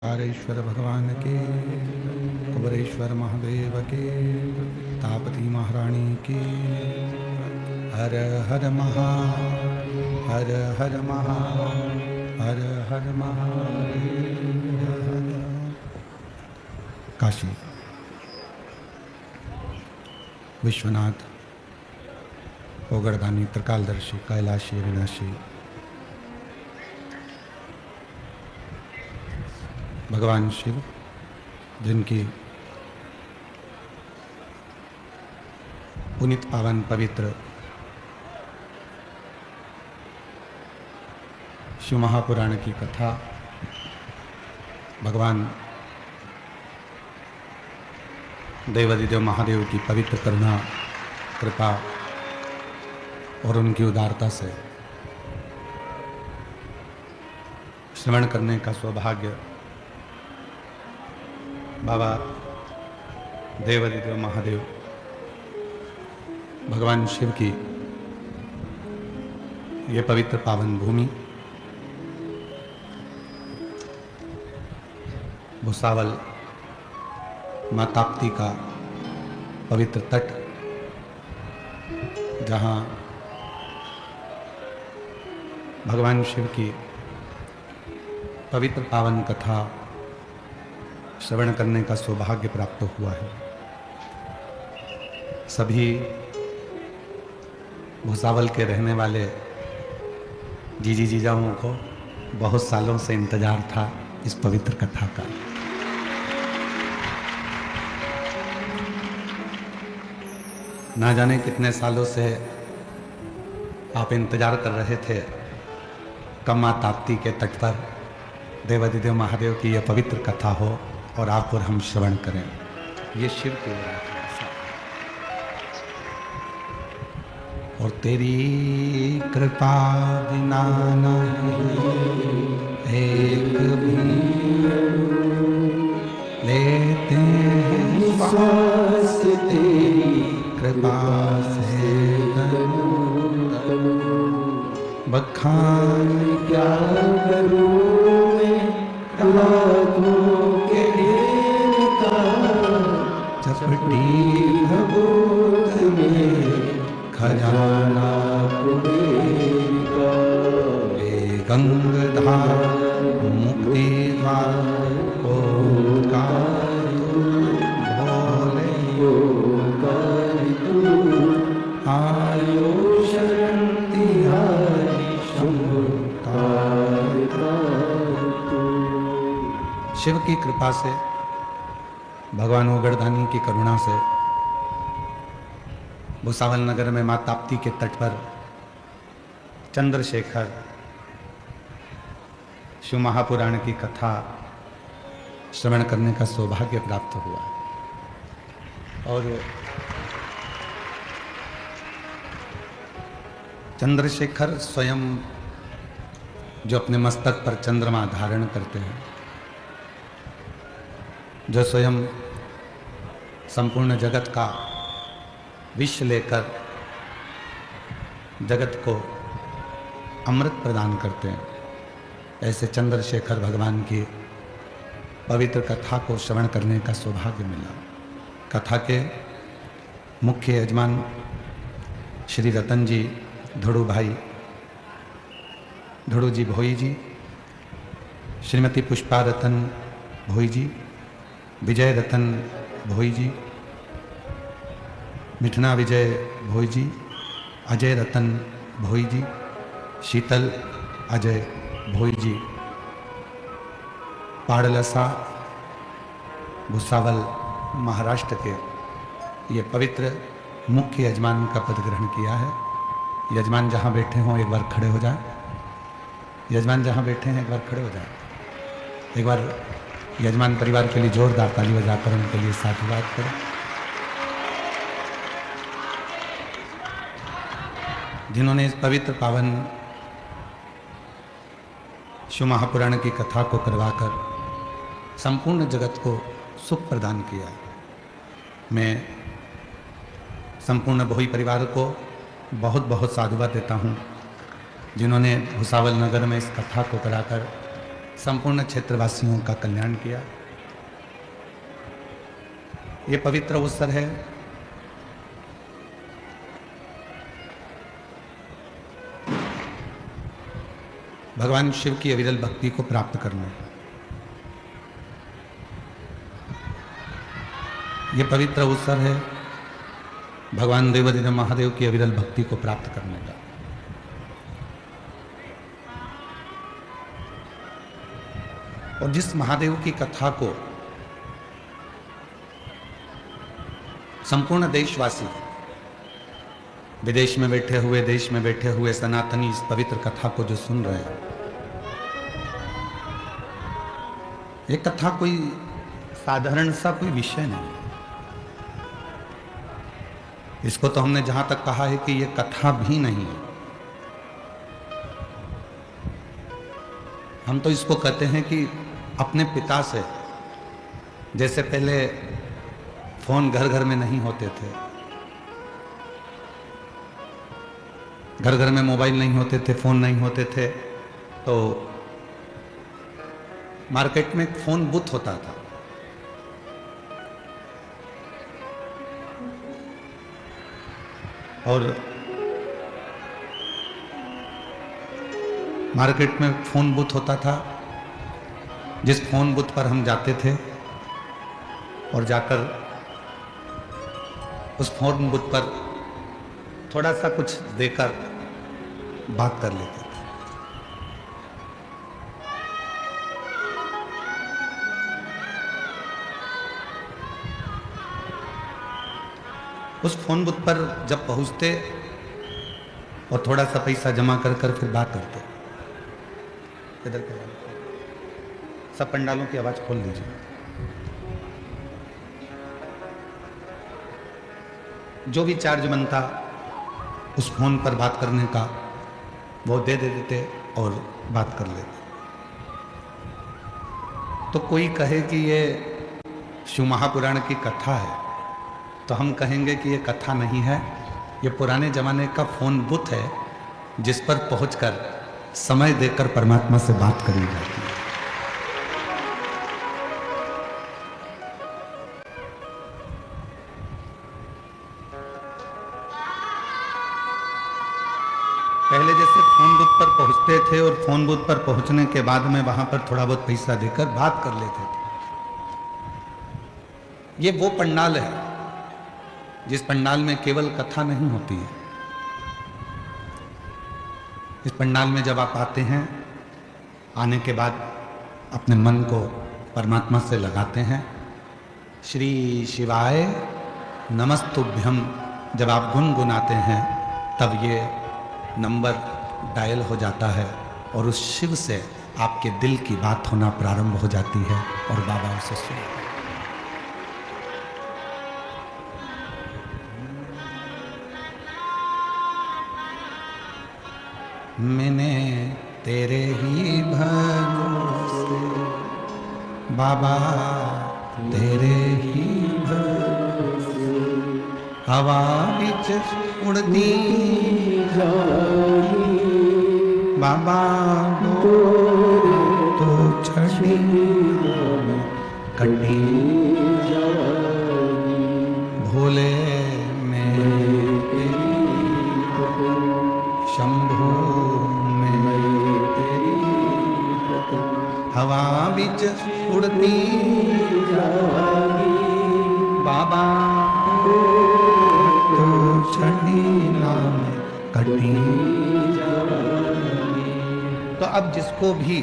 कारेश्वर भगवान के, कुबरेश्वर महादेव के, तापती महारानी की। हर हर महा, हर हर महा, हर हर महादेव। काशी विश्वनाथ ओगड़दानी त्रिकालदर्शी कैलाशी अविनाशी भगवान शिव, जिनकी पुनीत पावन पवित्र शिव महापुराण की कथा भगवान देवादिदेव महादेव की पवित्र करुणा, कृपा और उनकी उदारता से श्रवण करने का सौभाग्य बाबा देवादिदेव महादेव भगवान शिव की ये पवित्र पावन भूमि भुसावल माँ ताप्ती का पवित्र तट, जहाँ भगवान शिव की पवित्र पावन कथा श्रवण करने का सौभाग्य प्राप्त हुआ है। सभी भुसावल के रहने वाले जीजी जीजाओं को बहुत सालों से इंतजार था इस पवित्र कथा का। ना जाने कितने सालों से आप इंतजार कर रहे थे कम्मा ताप्ती के तट पर देवादिदेव महादेव की यह पवित्र कथा हो और आप और हम श्रवण करें। ये शिव की और तेरी कृपा बिना नहीं एक भी लेते हैं सांस, तेरी कृपा से बखान क्या करूं मैं के चपटी भगवत में खजाना कुबेर का, गंगधार मुक्ति द्वार ओंकार भोले ओंकार आयो शरण तिहारी शंभु शिव की कृपा से, भगवान ओगड़दानी की करुणा से भुसावल नगर में माँ ताप्ती के तट पर चंद्रशेखर शिव महापुराण की कथा श्रवण करने का सौभाग्य प्राप्त हुआ। और चंद्रशेखर स्वयं जो अपने मस्तक पर चंद्रमा धारण करते हैं, जो स्वयं संपूर्ण जगत का विष लेकर जगत को अमृत प्रदान करते हैं, ऐसे चंद्रशेखर भगवान की पवित्र कथा को श्रवण करने का सौभाग्य मिला। कथा के मुख्य यजमान श्री रतन जी धड़ू भाई, धड़ू जी भोई जी, श्रीमती पुष्पा रतन भोई जी, विजय रतन भोई जी, मिठना विजय भोई जी, अजय रतन भोई जी, शीतल अजय भोई जी, पाड़लसा भुसावल महाराष्ट्र के ये पवित्र मुख्य यजमान का पद ग्रहण किया है। यजमान जहाँ बैठे हों एक बार खड़े हो जाएं। यजमान जहाँ बैठे हैं एक बार खड़े हो जाएं। एक बार यजमान परिवार के लिए जोरदार ताली बजाकर उनके लिए साधुवाद करें। जिन्होंने इस पवित्र पावन शिव महापुराण की कथा को करवाकर संपूर्ण जगत को सुख प्रदान किया। मैं संपूर्ण भोई परिवार को बहुत बहुत साधुवाद देता हूँ, जिन्होंने भुसावल नगर में इस कथा को कराकर संपूर्ण क्षेत्रवासियों का कल्याण किया। ये पवित्र अवसर है भगवान शिव की अविरल भक्ति को प्राप्त करने। ये पवित्र अवसर है भगवान देवाधिदेव महादेव की अविरल भक्ति को प्राप्त करने का। और जिस महादेव की कथा को संपूर्ण देशवासी, विदेश में बैठे हुए, देश में बैठे हुए सनातनी इस पवित्र कथा को जो सुन रहे हैं, ये कथा कोई साधारण सा कोई विषय नहीं। इसको तो हमने जहां तक कहा है कि ये कथा भी नहीं है। हम तो इसको कहते हैं कि अपने पिता से, जैसे पहले फोन घर घर में नहीं होते थे, घर घर में मोबाइल नहीं होते थे, फोन नहीं होते थे, तो मार्केट में फोन बूथ होता था। और मार्केट में फोन बूथ होता था, जिस फोन बूथ पर हम जाते थे और जाकर उस फोन बूथ पर थोड़ा सा कुछ देकर बात कर लेते थे। उस फोन बूथ पर जब पहुंचते और थोड़ा सा पैसा जमा कर कर फिर बात करते। इधर के सब पंडालों की आवाज खोल दीजिए। जो भी चार्ज बनता उस फोन पर बात करने का वो दे देते और बात कर लेते। तो कोई कहे कि ये शिव महापुराण की कथा है, तो हम कहेंगे कि ये कथा नहीं है, ये पुराने जमाने का फोन बूथ है, जिस पर पहुंचकर समय देकर परमात्मा से बात करी जाती है। पहले जैसे फोन बूथ पर पहुंचते थे और फोन बूथ पर पहुंचने के बाद में वहां पर थोड़ा बहुत पैसा देकर बात कर लेते थे। ये वो पंडाल है जिस पंडाल में केवल कथा नहीं होती है। इस पंडाल में जब आप आते हैं, आने के बाद अपने मन को परमात्मा से लगाते हैं, श्री शिवाय नमस्तुभ्यम जब आप गुनगुनाते हैं, तब ये नंबर डायल हो जाता है और उस शिव से आपके दिल की बात होना प्रारंभ हो जाती है और बाबा उसे सुनते हैं। मैंने तेरे ही भरोसे बाबा, तेरे ही भरोसे हवा बिच उड़ती बाबा, तो छड़ी कटी भोले में शंभू में हवा बिच उड़ती बाबा, तो छड़ी नाम कटी। तो अब जिसको भी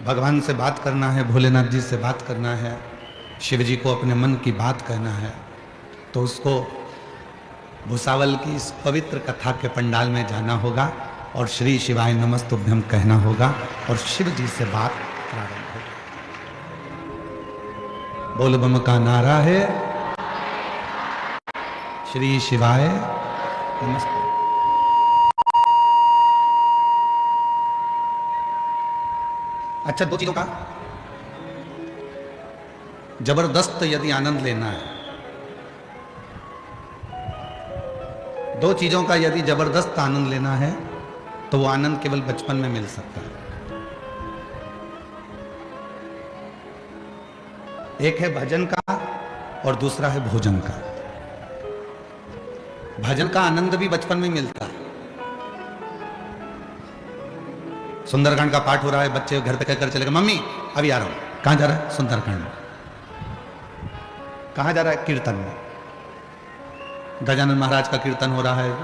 भगवान से बात करना है, भोलेनाथ जी से बात करना है, शिव जी को अपने मन की बात कहना है, तो उसको भुसावल की इस पवित्र कथा के पंडाल में जाना होगा और श्री शिवाय नमस्तुभ्यम कहना होगा और शिव जी से बात प्रारंभ होगी। बोल बम का नारा है, श्री शिवाय नमस्तुभ्यम। अच्छा, दो चीजों का जबरदस्त यदि आनंद लेना है, दो चीजों का यदि जबरदस्त आनंद लेना है, तो वो आनंद केवल बचपन में मिल सकता है। एक है भजन का और दूसरा है भोजन का। भजन का आनंद भी बचपन में मिलता है। सुंदरकांड का पाठ हो रहा है, बच्चे घर पे कहकर चले गए, मम्मी अभी आ रहा हूं। कहां जा रहा है? सुंदरकांड में। कहां जा रहा है? कीर्तन में। गजानन महाराज का कीर्तन हो रहा है,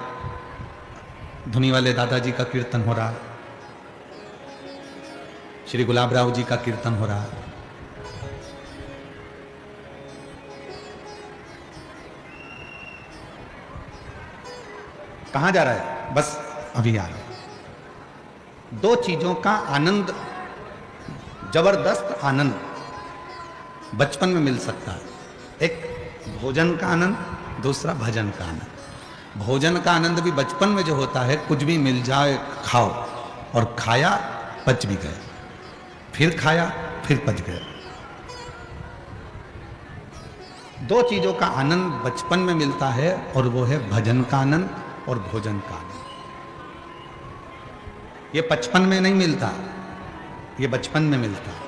धुनी वाले दादाजी का कीर्तन हो रहा है, श्री गुलाबराव जी का कीर्तन हो रहा है। कहां जा रहा है? बस अभी आ रहा हूं। दो चीजों का आनंद, जबरदस्त आनंद बचपन में मिल सकता है। एक भोजन का आनंद, दूसरा भजन का आनंद। भोजन का आनंद भी बचपन में जो होता है, कुछ भी मिल जाए खाओ, और खाया पच भी गए, फिर खाया फिर पच गए। दो चीजों का आनंद बचपन में मिलता है, और वो है भजन का आनंद और भोजन का आनंद। ये बचपन में नहीं मिलता, ये बचपन में मिलता है।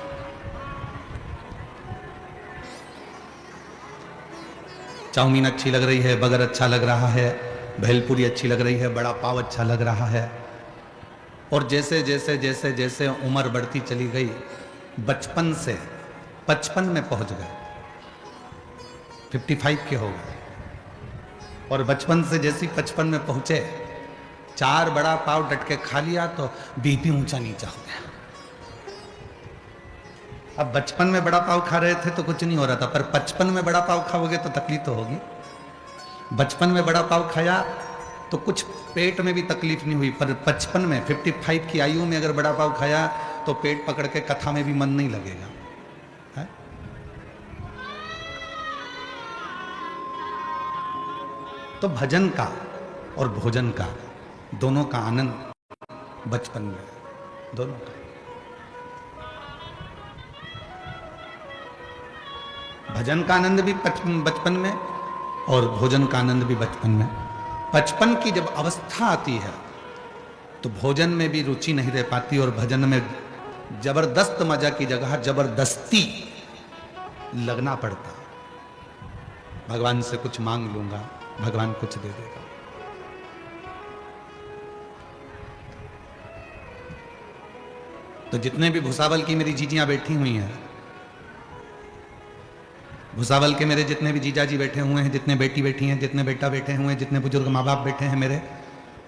चाउमीन अच्छी लग रही है, बर्गर अच्छा लग रहा है, भेलपुरी अच्छी लग रही है, बड़ा पाव अच्छा लग रहा है, और जैसे जैसे जैसे जैसे उम्र बढ़ती चली गई, बचपन से 55 में पहुंच गए, 55 के हो गए, और बचपन से जैसी 55 में पहुंचे, 4 बड़ा पाव डट के खा लिया तो बीपी ऊंचा नीचा हो गया। अब बचपन में बड़ा पाव खा रहे थे तो कुछ नहीं हो रहा था, पर 55 में बड़ा पाव खाओगे तो तकलीफ तो होगी। बचपन में बड़ा पाव खाया तो कुछ पेट में भी तकलीफ नहीं हुई, पर 55 में 55 की आयु में अगर बड़ा पाव खाया तो पेट पकड़ के कथा में भी मन नहीं लगेगा है? तो भजन का और भोजन का, दोनों का आनंद बचपन में, दोनों का। भजन का आनंद भी बचपन में और भोजन का आनंद भी बचपन में। बचपन की जब अवस्था आती है तो भोजन में भी रुचि नहीं रह पाती, और भजन में जबरदस्त मजा की जगह जबरदस्ती लगना पड़ता। भगवान से कुछ मांग लूंगा, भगवान कुछ दे देगा। तो जितने भी भुसावल की मेरी जीजियां बैठी हुई हैं, भुसावल के मेरे जितने भी जीजा जी बैठे हुए हैं, जितने बेटी बैठी हैं, जितने बेटा बैठे हुए हैं, जितने बुजुर्ग माँ बाप बैठे हैं मेरे,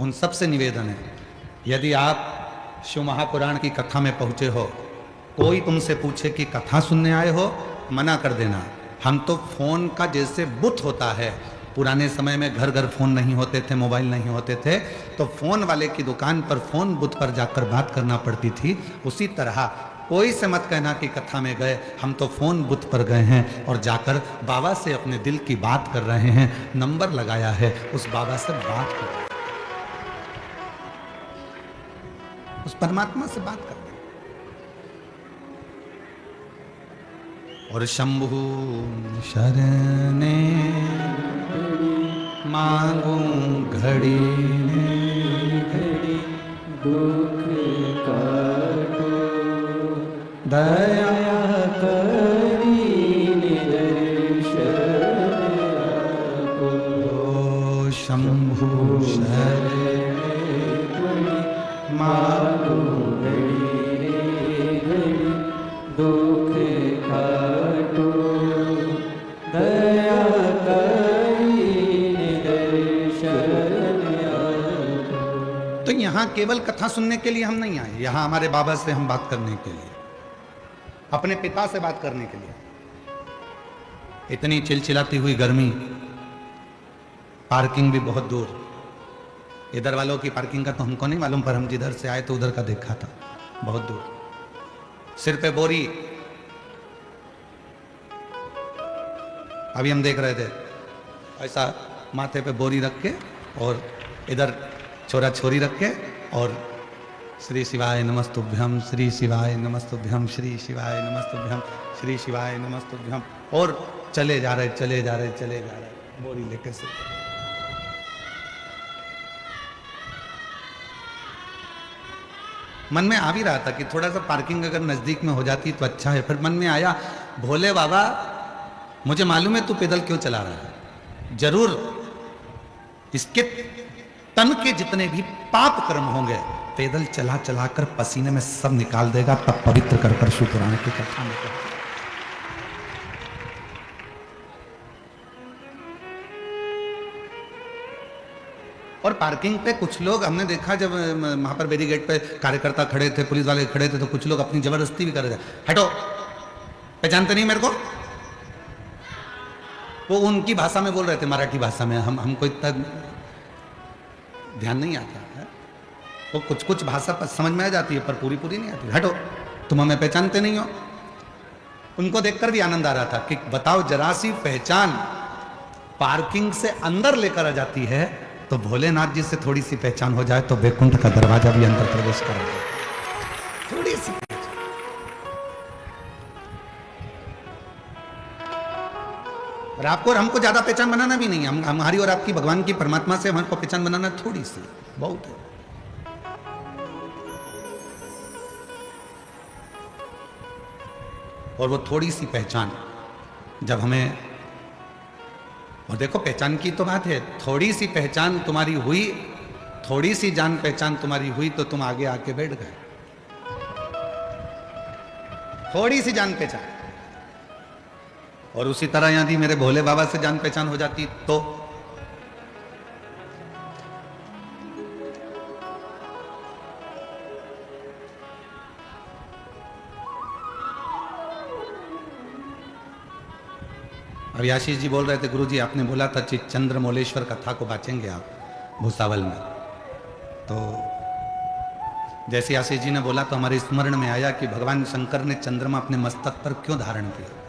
उन सब से निवेदन है, यदि आप शिव महापुराण की कथा में पहुंचे हो, कोई तुमसे पूछे कि कथा सुनने आए हो, मना कर देना। हम तो फोन का जैसे बुत होता है, पुराने समय में घर घर फोन नहीं होते थे, मोबाइल नहीं होते थे, तो फोन वाले की दुकान पर फोन बुत पर जाकर बात करना पड़ती थी। उसी तरह कोई से मत कहना कि कथा में गए, हम तो फोन बुत पर गए हैं और जाकर बाबा से अपने दिल की बात कर रहे हैं। नंबर लगाया है, उस बाबा से बात कर रहे हैं, उस परमात्मा से बात कर रहे हैं। और शंभु शरणे मांगू घड़ी घड़ी दुख काटो, दया करी निदर्शन आपो। शंभु शरणे मांगू घड़ी घड़ी दुख काटो, दया तो यहां केवल कथा सुनने के लिए हम नहीं आए, यहां हमारे बाबा से हम बात करने के लिए, अपने पिता से बात करने के लिए। इतनी चिलचिलाती हुई गर्मी, पार्किंग भी बहुत दूर, इधर वालों की पार्किंग का तो हमको नहीं मालूम, पर हम जिधर से आए तो उधर का देखा था, बहुत दूर। सिर पे बोरी, अभी हम देख रहे थे, ऐसा माथे पे बोरी रख के और इधर छोरा छोरी रख के, और श्री शिवाय नमस्तुभ्यम, श्री शिवाय नमस्तुभ्यम, श्री शिवाय नमस्तुभ्यम, श्री शिवाय नमस्तुभ्यम, और चले जा रहे चले जा रहे चले जा रहे बोरी लेके से। मन में आ भी रहा था कि थोड़ा सा पार्किंग अगर नजदीक में हो जाती तो अच्छा है, फिर मन में आया भोले बाबा मुझे मालूम है तू पैदल क्यों चला रहा है, जरूर इसके तन के जितने भी पाप कर्म होंगे पैदल चला चला कर पसीने में सब निकाल देगा, तब पवित्र कर कर शिव पुराण की कथा में। और पार्किंग पे कुछ लोग हमने देखा, जब वहां पर बैरिकेड पे कार्यकर्ता खड़े थे, पुलिस वाले खड़े थे, तो कुछ लोग अपनी जबरदस्ती भी कर रहे थे, हटो, पहचानते नहीं मेरे को। वो उनकी भाषा में बोल रहे थे, मराठी भाषा में, हमको इतना ध्यान नहीं आता है। वो कुछ कुछ भाषा समझ में आ जाती है पर पूरी पूरी नहीं आती। हटो, तुम हमें पहचानते नहीं हो। उनको देखकर भी आनंद आ रहा था कि बताओ, जरा सी पहचान पार्किंग से अंदर लेकर आ जाती है, तो भोलेनाथ जी से थोड़ी सी पहचान हो जाए तो वैकुंठ का दरवाजा भी अंदर प्रवेश करा जाए। थोड़ी सी और आपको और हमको ज्यादा पहचान बनाना भी नहीं है। हमारी और आपकी भगवान की परमात्मा से हमको पहचान बनाना थोड़ी सी बहुत है। और वो थोड़ी सी पहचान जब हमें, और देखो पहचान की तो बात है, थोड़ी सी पहचान तुम्हारी हुई, थोड़ी सी जान पहचान तुम्हारी हुई तो तुम आगे आके बैठ गए। थोड़ी सी जान पहचान। और उसी तरह यदि मेरे भोले बाबा से जान पहचान हो जाती तो अभी आशीष जी बोल रहे थे, गुरुजी आपने बोला था चंद्रमौलेश्वर कथा को बांचेंगे आप भूसावल में। तो जैसे आशीष जी ने बोला तो हमारे स्मरण में आया कि भगवान शंकर ने चंद्रमा अपने मस्तक पर क्यों धारण किया।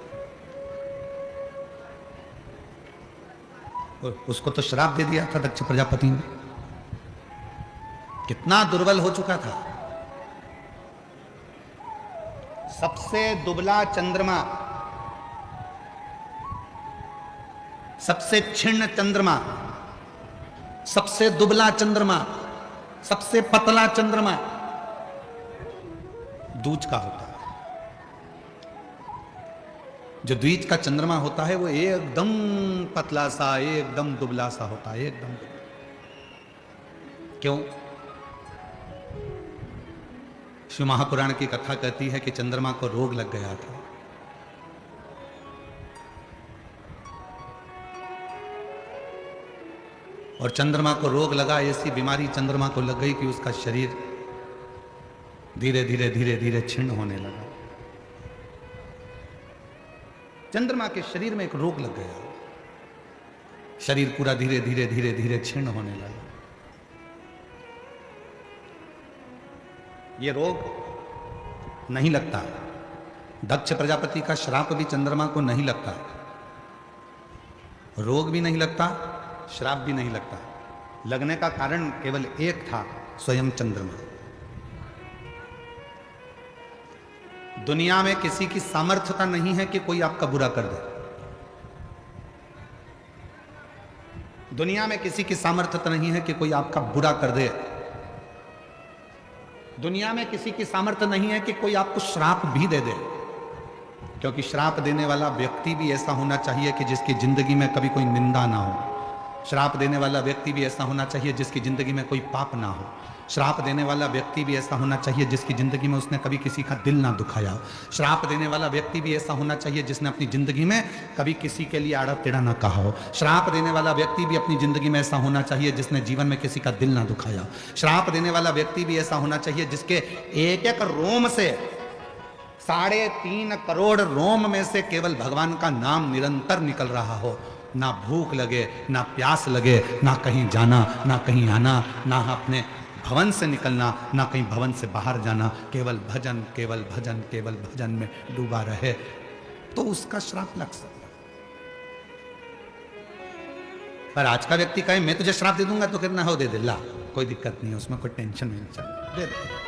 उसको तो श्राप दे दिया था दक्ष प्रजापति ने, कितना दुर्बल हो चुका था। सबसे दुबला चंद्रमा, सबसे क्षीण चंद्रमा, सबसे दुबला चंद्रमा, सबसे पतला चंद्रमा दूज का होता है। जो द्विज का चंद्रमा होता है वो एकदम पतला सा, एकदम दुबला सा होता है, एकदम। क्यों? शिव महापुराण की कथा कहती है कि चंद्रमा को रोग लग गया था। और चंद्रमा को रोग लगा, ऐसी बीमारी चंद्रमा को लग गई कि उसका शरीर धीरे धीरे धीरे धीरे क्षीण होने लगा। चंद्रमा के शरीर में एक रोग लग गया, शरीर पूरा धीरे धीरे धीरे धीरे क्षीण होने लगा। ये रोग नहीं लगता, दक्ष प्रजापति का श्राप भी चंद्रमा को नहीं लगता, रोग भी नहीं लगता, श्राप भी नहीं लगता। लगने का कारण केवल एक था, स्वयं चंद्रमा। दुनिया में किसी की सामर्थ्यता नहीं है कि कोई आपका बुरा कर दे। दुनिया में किसी की सामर्थ्यता नहीं है कि कोई आपका बुरा कर दे। दुनिया में किसी की सामर्थ्य नहीं है कि कोई आपको श्राप भी दे दे, क्योंकि श्राप देने वाला व्यक्ति भी ऐसा होना चाहिए कि जिसकी जिंदगी में कभी कोई निंदा ना हो। श्राप देने वाला व्यक्ति भी ऐसा होना चाहिए जिसकी जिंदगी में कोई पाप ना हो। श्राप देने वाला व्यक्ति भी ऐसा होना चाहिए जिसकी जिंदगी में उसने कभी किसी का दिल ना दुखाया हो। श्राप देने वाला व्यक्ति भी ऐसा होना चाहिए जिसने अपनी जिंदगी में कभी किसी के लिए आड़ा टेढ़ा ना कहा हो। श्राप देने वाला व्यक्ति भी अपनी जिंदगी में ऐसा होना चाहिए जिसने जीवन में किसी का दिल ना दुखाया हो। श्राप देने वाला व्यक्ति भी ऐसा होना चाहिए जिसके एक एक रोम से 3.5 करोड़ रोम में से केवल भगवान का नाम निरंतर निकल रहा हो। ना भूख लगे, ना प्यास लगे, ना कहीं जाना, ना कहीं आना, ना अपने भवन से निकलना, ना कहीं भवन से बाहर जाना, केवल भजन, केवल भजन, केवल भजन में डूबा रहे, तो उसका श्राप लग सकता। पर आज का व्यक्ति कहे मैं तुझे श्राप दे दूंगा तो कितना हो, दे दे, ला, कोई दिक्कत नहीं है, उसमें कोई टेंशन नहीं, चल दे दे।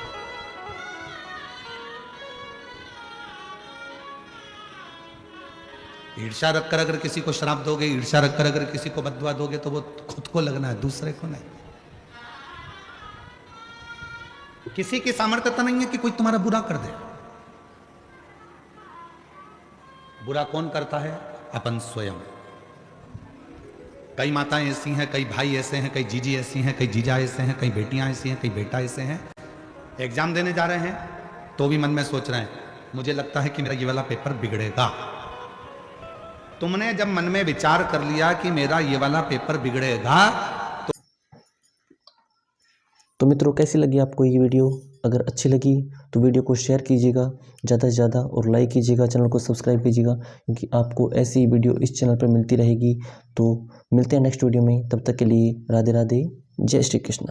ईर्ष्या रखकर अगर किसी को श्राप दोगे, ईर्ष्या रखकर अगर किसी को बददुआ दोगे, तो वो खुद को लगना है, दूसरे को नहीं। किसी की सामर्थ्यता नहीं है कि कोई तुम्हारा बुरा कर दे। बुरा कौन करता है? अपन स्वयं। कई माताएं ऐसी हैं, कई भाई ऐसे हैं, कई जीजी ऐसी हैं, कई जीजा ऐसे हैं, कई बेटियां ऐसी हैं, कई बेटा ऐसे हैं। एग्जाम देने जा रहे हैं तो भी मन में सोच रहे हैं, मुझे लगता है कि मेरा ये वाला पेपर बिगड़ेगा। तुमने जब मन में विचार कर लिया कि मेरा ये वाला पेपर बिगड़ेगा, तो मित्रों कैसी लगी आपको ये वीडियो? अगर अच्छी लगी तो वीडियो को शेयर कीजिएगा ज़्यादा से ज़्यादा और लाइक कीजिएगा, चैनल को सब्सक्राइब कीजिएगा, क्योंकि आपको ऐसी वीडियो इस चैनल पर मिलती रहेगी। तो मिलते हैं नेक्स्ट वीडियो में, तब तक के लिए राधे राधे, जय श्री कृष्ण।